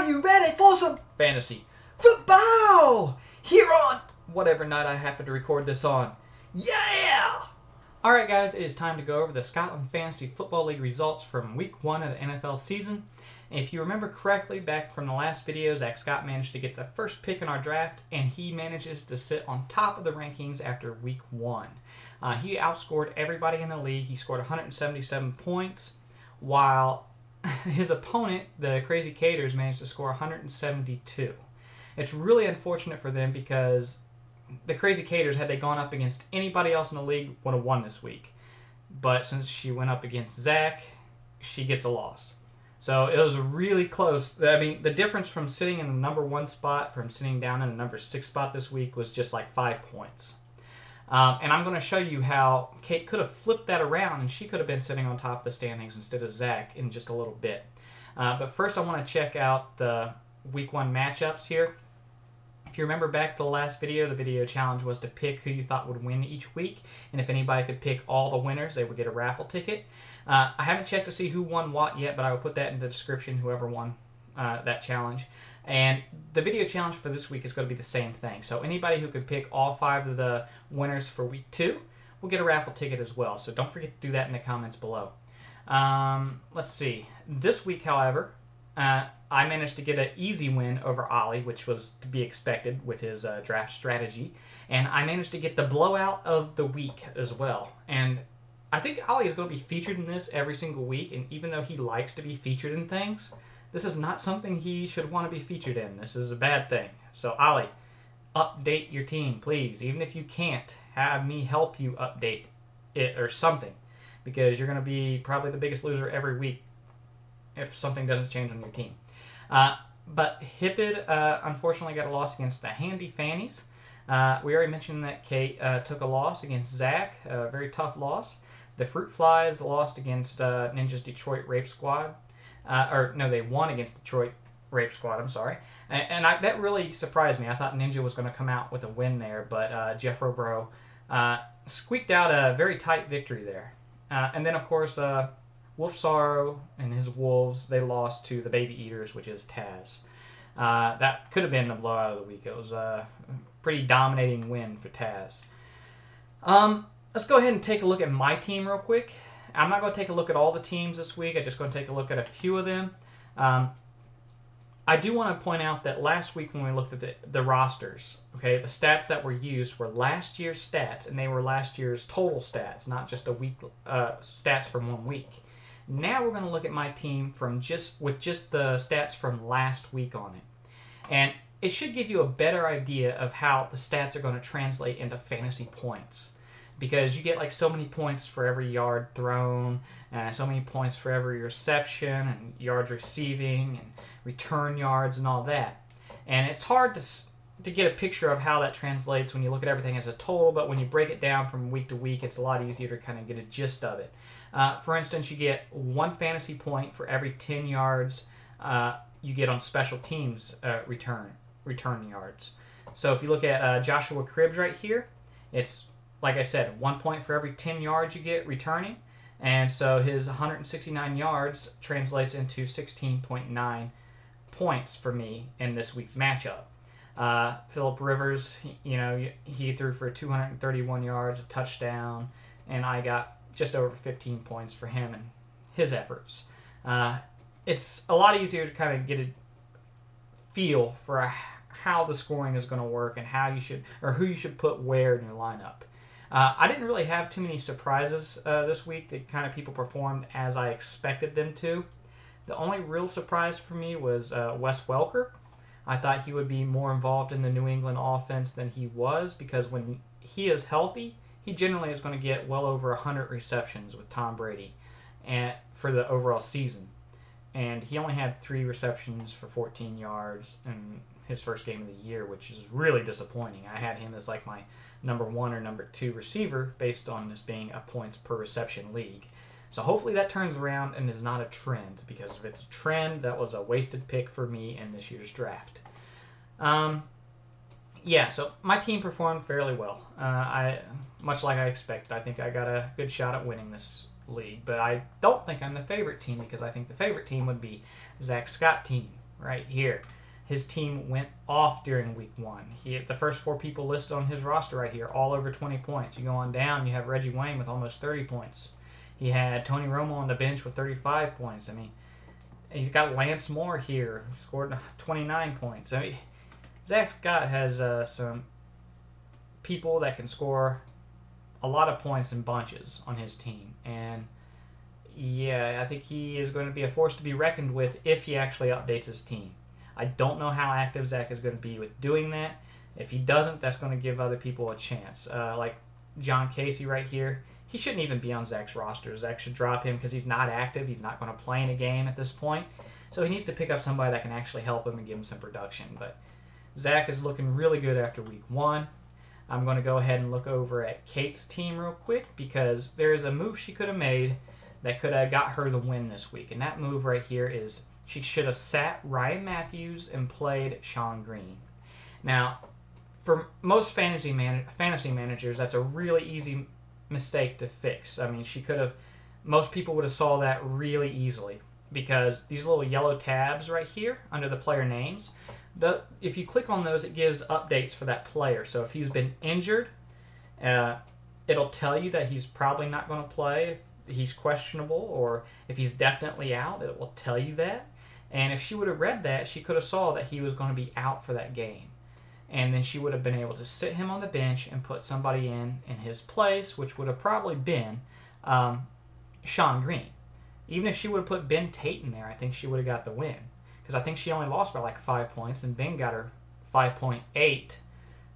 you ready for some fantasy football here on whatever night I happen to record this on? Yeah! Alright guys, it is time to go over the Scotland Fantasy Football League results from week 1 of the NFL season. And if you remember correctly, back from the last video, Zach Scott managed to get the first pick in our draft, and he manages to sit on top of the rankings after week 1. He outscored everybody in the league. He scored 177 points, while his opponent, the Crazy Caters, managed to score 172. It's really unfortunate for them because the Crazy Caters, had they gone up against anybody else in the league, would have won this week. But since she went up against Zach, she gets a loss. So it was really close. I mean, the difference from sitting in the number 1 spot from sitting down in the number 6 spot this week was just like 5 points. And I'm going to show you how Kate could have flipped that around and she could have been sitting on top of the standings instead of Zach in just a little bit. But first I want to check out the week 1 matchups here. If you remember back to the last video, the video challenge was to pick who you thought would win each week. And if anybody could pick all the winners, they would get a raffle ticket. I haven't checked to see who won what yet, but I will put that in the description, whoever won that challenge. And the video challenge for this week is going to be the same thing. So anybody who could pick all 5 of the winners for week 2 will get a raffle ticket as well. So don't forget to do that in the comments below. Let's see. This week, however, I managed to get an easy win over Ollie, which was to be expected with his draft strategy. And I managed to get the blowout of the week as well. And I think Ollie is going to be featured in this every single week. And even though he likes to be featured in things, this is not something he should want to be featured in. This is a bad thing. So, Ollie, update your team, please. Even if you can't, have me help you update it or something. Because you're going to be probably the biggest loser every week if something doesn't change on your team. But Hippid, unfortunately, got a loss against the Handy Fannies. We already mentioned that Kate took a loss against Zach, a very tough loss. The Fruit Flies lost against Ninja's Detroit Rape Squad. They won against Detroit Rape Squad, I'm sorry. And that really surprised me. I thought Ninja was going to come out with a win there, but Jeff Robro squeaked out a very tight victory there. And then, of course, Wolf Sorrow and his Wolves, they lost to the Baby Eaters, which is Taz. That could have been the blowout of the week. It was a pretty dominating win for Taz. Let's go ahead and take a look at my team real quick. I'm not going to take a look at all the teams this week. I'm just going to take a look at a few of them. I do want to point out that last week when we looked at the rosters, okay, the stats that were used were last year's stats, and they were last year's total stats, not just a week stats from 1 week. Now we're going to look at my team with just the stats from last week on it. And it should give you a better idea of how the stats are going to translate into fantasy points. Because you get like so many points for every yard thrown, so many points for every reception, and yards receiving, and return yards, and all that. And it's hard to get a picture of how that translates when you look at everything as a total, but when you break it down from week to week, it's a lot easier to kind of get a gist of it. For instance, you get 1 fantasy point for every 10 yards you get on special teams return yards. So if you look at Joshua Cribbs right here, it's, like I said, 1 point for every 10 yards you get returning. And so his 169 yards translates into 16.9 points for me in this week's matchup. Phillip Rivers, he threw for 231 yards, a touchdown, and I got just over 15 points for him and his efforts. It's a lot easier to kind of get a feel for how the scoring is going to work and how you should, or who you should put where in your lineup. I didn't really have too many surprises this week that kind of people performed as I expected them to. The only real surprise for me was Wes Welker. I thought he would be more involved in the New England offense than he was, because when he is healthy, he generally is going to get well over 100 receptions with Tom Brady for the overall season. And he only had 3 receptions for 14 yards in his first game of the year, which is really disappointing. I had him as like my number 1 or number 2 receiver based on this being a points per reception league. So hopefully that turns around and is not a trend, because if it's a trend, that was a wasted pick for me in this year's draft. Yeah, so my team performed fairly well. Much like I expected, I think I got a good shot at winning this league, but I don't think I'm the favorite team, because I think the favorite team would be Zach Scott's team. right here. His team went off during week 1. The first 4 people listed on his roster right here, all over 20 points. You go on down, you have Reggie Wayne with almost 30 points. He had Tony Romo on the bench with 35 points. I mean, he's got Lance Moore here, who scored 29 points. I mean, Zach Scott has some people that can score a lot of points in bunches on his team. And yeah, I think he is going to be a force to be reckoned with if he actually updates his team. I don't know how active Zach is going to be with doing that. If he doesn't, that's going to give other people a chance. Like John Casey right here, he shouldn't even be on Zach's roster. Zach should drop him because he's not active. He's not going to play in a game at this point. So he needs to pick up somebody that can actually help him and give him some production. But Zach is looking really good after week 1. I'm going to go ahead and look over at Kate's team real quick because there is a move she could have made that could have got her the win this week. And that move right here is she should have sat Ryan Matthews and played Sean Green. Now, for most fantasy managers, that's a really easy mistake to fix. I mean, most people would have saw that really easily because these little yellow tabs right here under the player names, if you click on those, it gives updates for that player. So if he's been injured, it'll tell you that he's probably not going to play, if he's questionable, or if he's definitely out, it will tell you that. And if she would have read that, she could have saw that he was going to be out for that game. And then she would have been able to sit him on the bench and put somebody in his place, which would have probably been Sean Green. Even if she would have put Ben Tate in there, I think she would have got the win. Because I think she only lost by like 5 points, and Ben got her 5.8,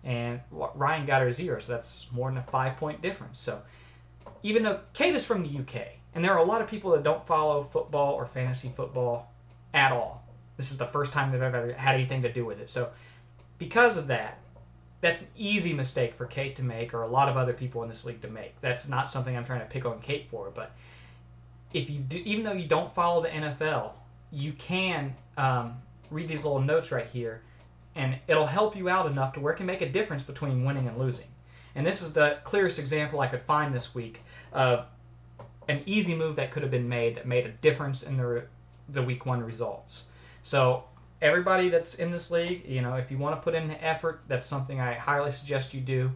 and Ryan got her 0, so that's more than a 5-point difference. So even though Kate is from the UK, and there are a lot of people that don't follow football or fantasy football at all. This is the first time they've ever had anything to do with it. So because of that, that's an easy mistake for Kate to make, or a lot of other people in this league to make. That's not something I'm trying to pick on Kate for, but if you do, even though you don't follow the NFL, you can read these little notes right here, and it'll help you out enough to where it can make a difference between winning and losing. And this is the clearest example I could find this week of an easy move that could have been made that made a difference in the week 1 results. So everybody that's in this league, if you want to put in the effort, that's something I highly suggest you do.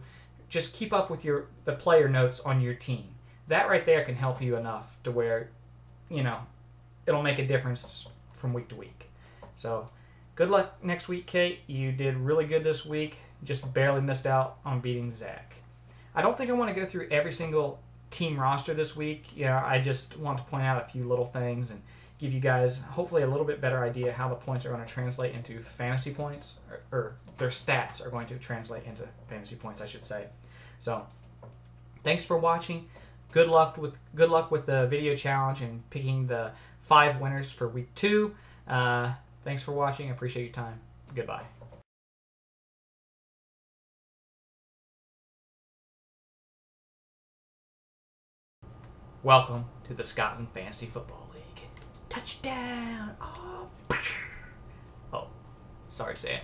Just keep up with the player notes on your team. That right there can help you enough to where, it'll make a difference from week to week. So good luck next week, Kate. You did really good this week. Just barely missed out on beating Zach. I don't think I want to go through every single team roster this week. I just want to point out a few little things and give you guys hopefully a little bit better idea how the points are going to translate into fantasy points, or their stats are going to translate into fantasy points, I should say. So thanks for watching. Good luck with the video challenge and picking the 5 winners for week 2. Thanks for watching. I appreciate your time. Goodbye. Welcome to the Scotland Fantasy Football League. Touchdown! Oh, sorry, Sam.